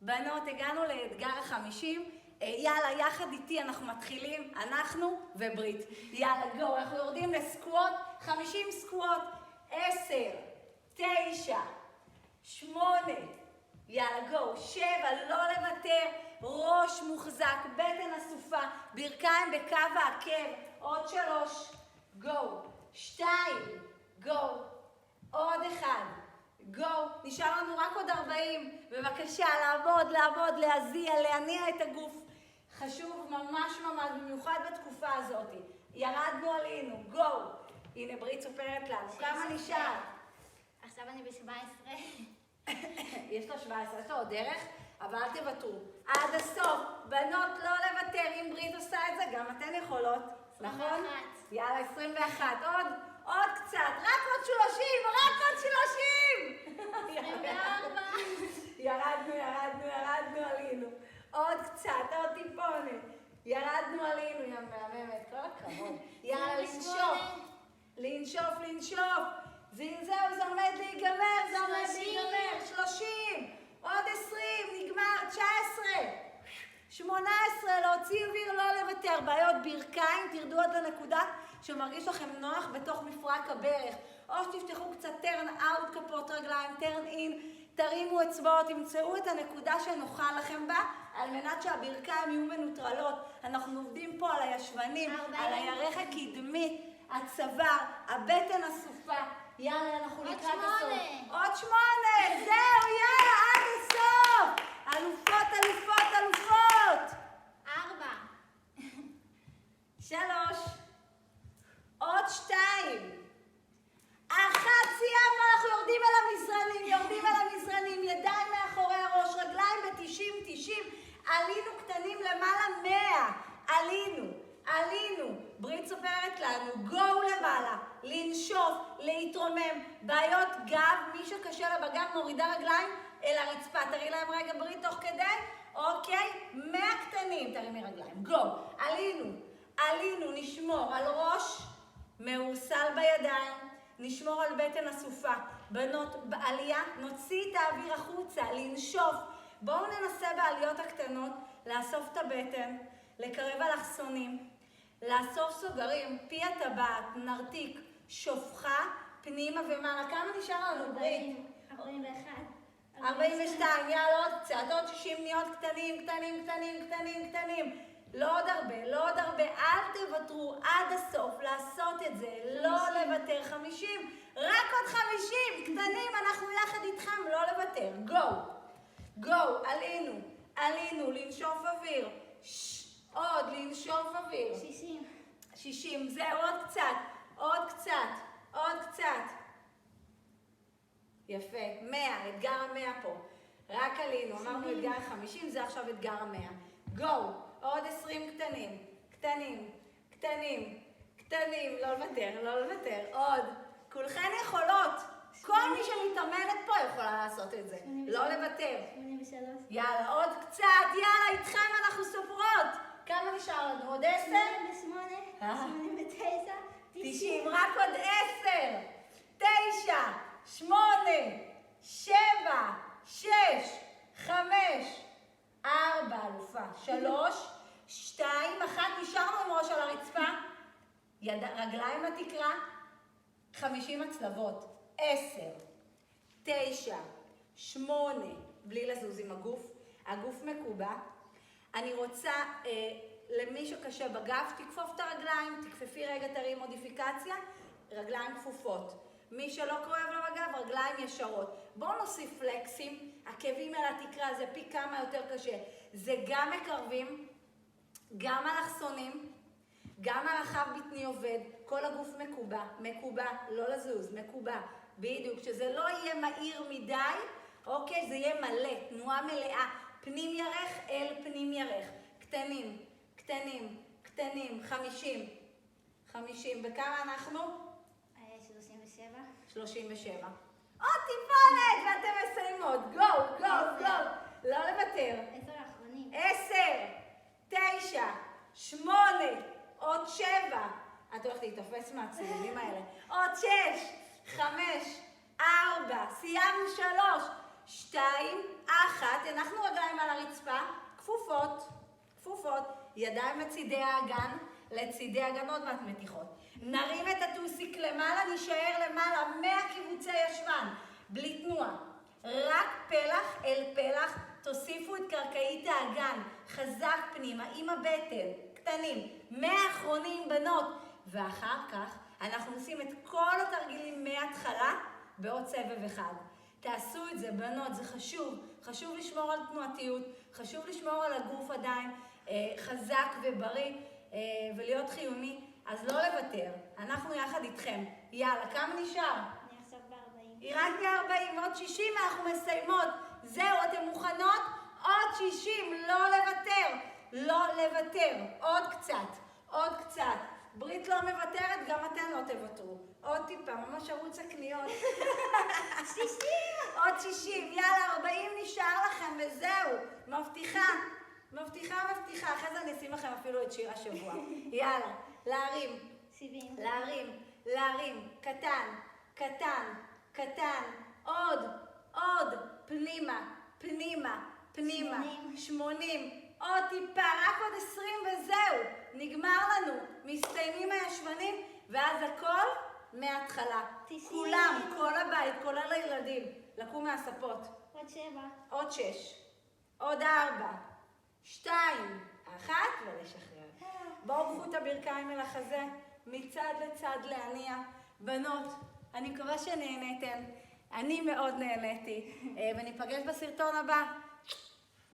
בנות, הגענו לאתגר ה-50. יאללה, יחד איתי אנחנו מתחילים, אנחנו וברית. יאללה, גו, אנחנו יורדים לסקווט, 50 סקווט, 10, 9, 8, יאללה, גו, 7, לא לוותר, ראש מוחזק, בטן אסופה, ברכיים בקו העקב, עוד 3, גו, 2, גו, עוד 1, גו, נשאר לנו רק עוד 40, בבקשה, לעבוד, להניע את הגוף. חשוב ממש, במיוחד בתקופה הזאת. ירדנו עלינו, גו. הנה ברית סופרת לנו, כמה נשאר? עכשיו אני ב-17. יש לו 17, יש לו עוד דרך, אבל אל תוותרו. עד הסוף, בנות, לא לוותר. אם ברית עושה את זה, גם אתן יכולות, נכון? יאללה, 21, עוד קצת, רק עוד 30, 24. ירדנו, עלינו. עוד קצת, עוד טיפונת. ירדנו עלינו, יא מהממת, כל הכבוד. יאללה, לנשוף. זהו, זה עומד להיגמר, 30, עוד 20, נגמר, 19, 18, להוציא אוויר, לא לוותר. בעיות ברכיים, תרדו עד לנקודה שמרגיש לכם נוח בתוך מפרק הברך. או שתפתחו קצת טרן אאוט, כפות רגליים, טרן אין, תרימו אצבעות, תמצאו את הנקודה שנוחה לכם בה, על מנת שהברכיים יהיו מנוטרלות. אנחנו עובדים פה על הישבנים, על הירך הקדמי, הצוואר, הבטן אסופה. יאללה, אנחנו לקראת הסוף. עוד 8, זהו, יאללה, עד הסוף. אלופות. 4. 3. עוד 2. 1, סיימנו, אנחנו יורדים על המזרנים, ידיים מאחורי הראש, רגליים ב-90, עלינו קטנים למעלה 100, עלינו, ברית סופרת לנו, גו למעלה, לנשוף, להתרומם, בעיות גב, מי שקשה לה בגב מורידה רגליים אל הרצפה, תראי להם רגע ברית תוך כדי, אוקיי, 100 קטנים, תרימי רגליים, גו, עלינו, נשמור על ראש מעורסל בידיים, נשמור על בטן אסופה, בנות בעלייה, נוציא את האוויר החוצה, לנשוף. בואו ננסה בעליות הקטנות, לאסוף את הבטן, לקרב אלכסונים, לאסוף סוגרים, פי הטבעת, נרתיק, שופחה, פנימה ומעלה. כמה נשאר לנו, ברית? 41. 42, יאללה, עוד קצת, עוד 60 נהיות קטנים. לא עוד הרבה, אל תוותרו עד הסוף לעשות את זה, לא לוותר. 50, רק עוד 50, קטנים, אנחנו יחד איתכם, לא לוותר. גו, עלינו, לנשוף אוויר, עוד, לנשוף אוויר. 60, זהו, עוד קצת. יפה, 100, אתגר ה-100 פה. רק עלינו, אמרנו אתגר ה-50, זה עכשיו אתגר ה-100. גו, עוד 20 קטנים, לא לוותר, עוד. כולכן יכולות, כל מי שמתאמנת פה יכולה לעשות את זה, לא לוותר. 83. יאללה, עוד קצת, איתכם אנחנו סופרות. כמה נשאר לנו? עוד 10? 88, 89, 90, רק עוד 10, 9, 8, 7, 6, 5, 4, אלופה, 3, 2, 1, נשארנו עם ראש על הרצפה, רגליים לתקרה, 50 הצלבות, 10, 9, 8, בלי לזוז עם הגוף מקובע. אני רוצה, למי שקשה בגב, תכפוף את הרגליים, תכפפי רגע, תראי מודיפיקציה, רגליים כפופות. מי שלא כואב לו בגב, רגליים ישרות. בואו נוסיף פלקסים, עקבים אל התקרה, זה פי כמה יותר קשה. זה גם מקרבים, גם אלכסונים, גם הרחב בטני עובד, כל הגוף מקובע, לא לזוז, מקובע, בדיוק, שזה לא יהיה מהיר מדי, אוקיי, זה יהיה מלא, תנועה מלאה, פנים ירך אל פנים ירך, קטנים, 50, וכמה אנחנו? 37. עוד טיפונת, ואתם מסיימות, גו, לא לוותר. 10 האחרונים. 10, 9, 8, עוד 7. את הולכת להתאפס מהצילומים האלה. עוד 6, 5, 4, סיימנו 3, 2, 1, הנחנו רגליים על הרצפה, כפופות, כפופות, ידיים לצידי האגן, לצידי האגן עוד מעט מתיחות. נרים את הטוסיק למעלה, נשאר למעלה 100 קיבוצי ישבן, בלי תנועה. רק פלח אל פלח, תוסיפו את קרקעית האגן, חזק פנימה, עם הבטן, קטנים, 100 אחרונים בנות, ואחר כך אנחנו עושים את כל התרגילים מההתחלה בעוד סבב אחד. תעשו את זה, בנות, זה חשוב. חשוב לשמור על תנועתיות, חשוב לשמור על הגוף עדיין חזק ובריא ולהיות חיוני, אז לא לוותר. אנחנו יחד איתכם. יאללה, כמה נשאר? אני עכשיו ב-40. היא רק ב-40, עוד 60 אנחנו מסיימות. זהו, אתן מוכנות? עוד 60, לא לוותר. לא לוותר. עוד קצת, עוד קצת. ברית לא מוותרת, גם אתן לא תוותרו. עוד טיפה, ממש ערוץ הקניות. 60! עוד 60, יאללה, 40 נשאר לכם, וזהו. מבטיחה, מבטיחה, מבטיחה. אחרי זה אני אשים לכם אפילו את שיר השבוע. יאללה, להרים, 70. להרים, להרים. קטן, קטן, קטן. עוד, עוד. פנימה, פנימה, פנימה. 80. עוד טיפה, רק עוד 20 וזהו. נגמר לנו. מסתיימים הישבנים, ואז הכל מההתחלה. 90. כולם, כל הבית, כולל הילדים. לקום מהספות. עוד 7. עוד 6. עוד 4. 2. 1 ולשחרר. בואו קחו את הברכיים אל החזה, מצד לצד להניע. בנות, אני מקווה שנהניתן. אני מאוד נהניתי, וניפגש בסרטון הבא.